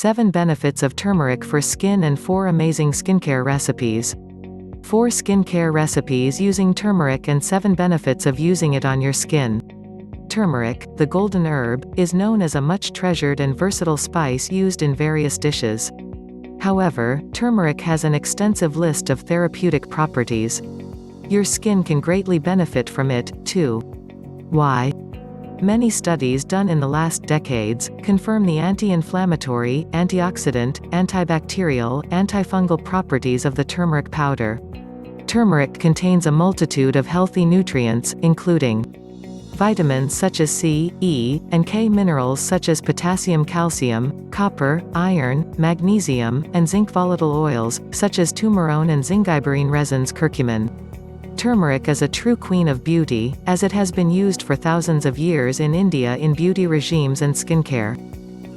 7 benefits of turmeric for skin and 4 amazing skincare recipes. 4 skincare recipes using turmeric and 7 benefits of using it on your skin. Turmeric, the golden herb, is known as a much treasured and versatile spice used in various dishes. However, turmeric has an extensive list of therapeutic properties. Your skin can greatly benefit from it, too. Why? Many studies done in the last decades confirm the anti-inflammatory, antioxidant, antibacterial, antifungal properties of the turmeric powder. Turmeric contains a multitude of healthy nutrients, including vitamins such as C, E, and K, minerals such as potassium, calcium, copper, iron, magnesium, and zinc, volatile oils, such as turmerone and zingiberine resins, curcumin. Turmeric is a true queen of beauty, as it has been used for thousands of years in India in beauty regimes and skincare.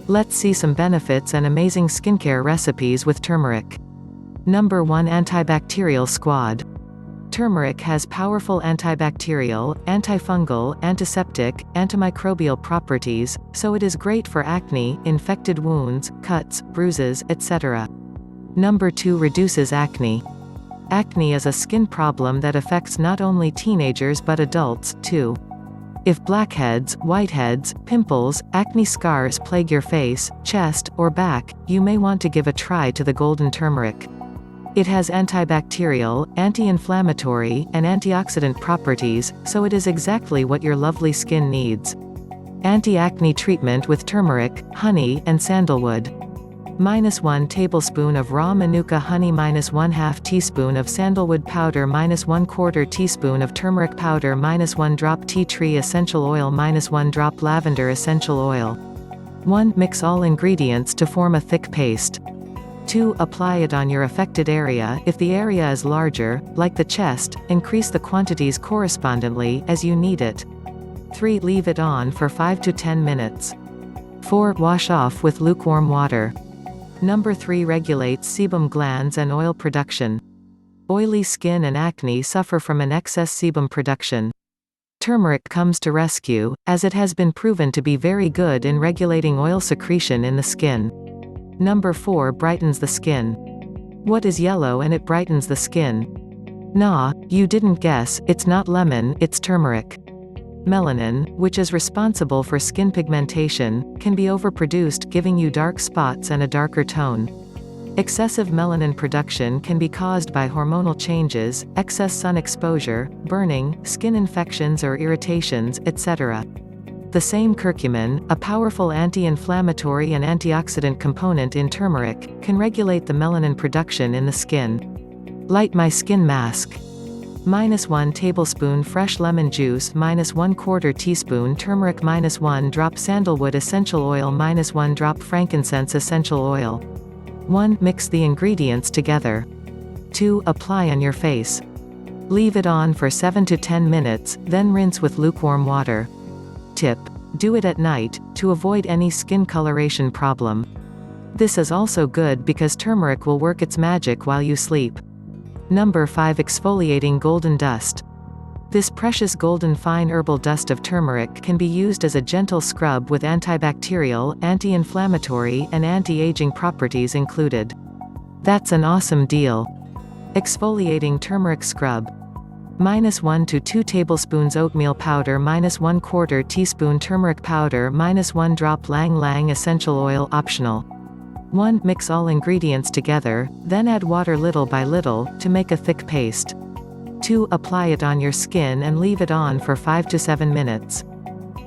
Let's see some benefits and amazing skincare recipes with turmeric. Number 1. Antibacterial Squad. Turmeric has powerful antibacterial, antifungal, antiseptic, antimicrobial properties, so it is great for acne, infected wounds, cuts, bruises, etc. Number 2. Reduces acne. Acne is a skin problem that affects not only teenagers but adults, too. If blackheads, whiteheads, pimples, acne scars plague your face, chest, or back, you may want to give a try to the golden turmeric. It has antibacterial, anti-inflammatory, and antioxidant properties, so it is exactly what your lovely skin needs. Anti-acne treatment with turmeric, honey, and sandalwood. -1 tablespoon of raw manuka honey, -1/2 teaspoon of sandalwood powder, -1/4 teaspoon of turmeric powder, -1 drop tea tree essential oil, -1 drop lavender essential oil. 1. Mix all ingredients to form a thick paste. 2. Apply it on your affected area. If the area is larger, like the chest, increase the quantities correspondingly, as you need it. 3. Leave it on for 5 to 10 minutes. 4. Wash off with lukewarm water. Number 3. Regulates sebum glands and oil production. Oily skin and acne suffer from an excess sebum production. Turmeric comes to rescue, as it has been proven to be very good in regulating oil secretion in the skin. Number 4. Brightens the skin. What is yellow and it brightens the skin? Nah, you didn't guess, it's not lemon, it's turmeric. Melanin, which is responsible for skin pigmentation, can be overproduced, giving you dark spots and a darker tone. Excessive melanin production can be caused by hormonal changes, excess sun exposure, burning, skin infections or irritations, etc. The same curcumin, a powerful anti-inflammatory and antioxidant component in turmeric, can regulate the melanin production in the skin. Light my skin mask. -1 tablespoon fresh lemon juice, -1/4 teaspoon turmeric, -1 drop sandalwood essential oil, -1 drop frankincense essential oil. 1. Mix the ingredients together. 2. Apply on your face. Leave it on for 7 to 10 minutes, then rinse with lukewarm water. Tip: do it at night, to avoid any skin coloration problem. This is also good because turmeric will work its magic while you sleep. Number 5. Exfoliating golden dust. This precious golden fine herbal dust of turmeric can be used as a gentle scrub with antibacterial, anti-inflammatory, and anti-aging properties included. That's an awesome deal. Exfoliating turmeric scrub. -1 to 2 tablespoons oatmeal powder, -1/4 teaspoon turmeric powder, -1 drop lang lang essential oil, optional. 1. Mix all ingredients together, then add water little by little, to make a thick paste. 2. Apply it on your skin and leave it on for 5 to 7 minutes.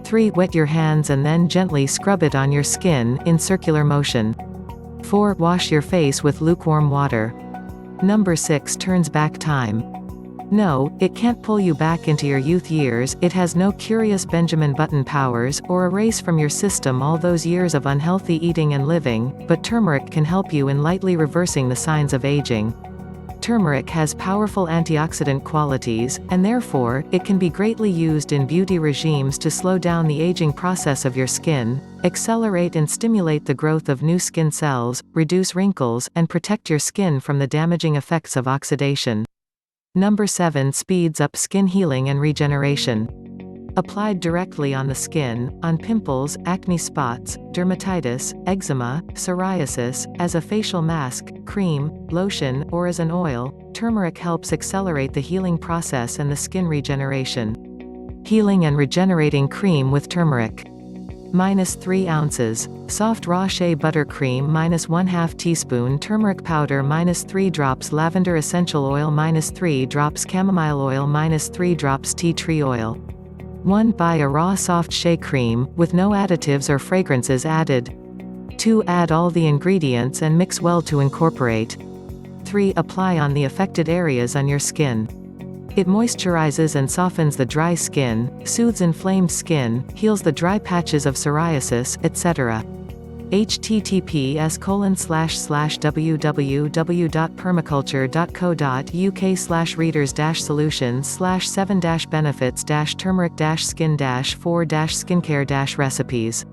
3. Wet your hands and then gently scrub it on your skin, in circular motion. 4. Wash your face with lukewarm water. Number 6. Turns back time. No, it can't pull you back into your youth years, it has no curious Benjamin Button powers, or erase from your system all those years of unhealthy eating and living, but turmeric can help you in lightly reversing the signs of aging. Turmeric has powerful antioxidant qualities, and therefore, it can be greatly used in beauty regimes to slow down the aging process of your skin, accelerate and stimulate the growth of new skin cells, reduce wrinkles, and protect your skin from the damaging effects of oxidation. Number 7. Speeds up skin healing and regeneration. Applied directly on the skin, on pimples, acne spots, dermatitis, eczema, psoriasis, as a facial mask, cream, lotion, or as an oil, turmeric helps accelerate the healing process and the skin regeneration. Healing and regenerating cream with turmeric. -3 ounces. Soft raw shea buttercream -1/2 teaspoon turmeric powder -3 drops lavender essential oil -3 drops chamomile oil -3 drops tea tree oil. 1. Buy a raw soft shea cream, with no additives or fragrances added. 2. Add all the ingredients and mix well to incorporate. 3. Apply on the affected areas on your skin. It moisturizes and softens the dry skin, soothes inflamed skin, heals the dry patches of psoriasis, etc. https://www.permaculture.co.uk/readers-solutions/7-benefits-turmeric-skin-4-skincare-recipes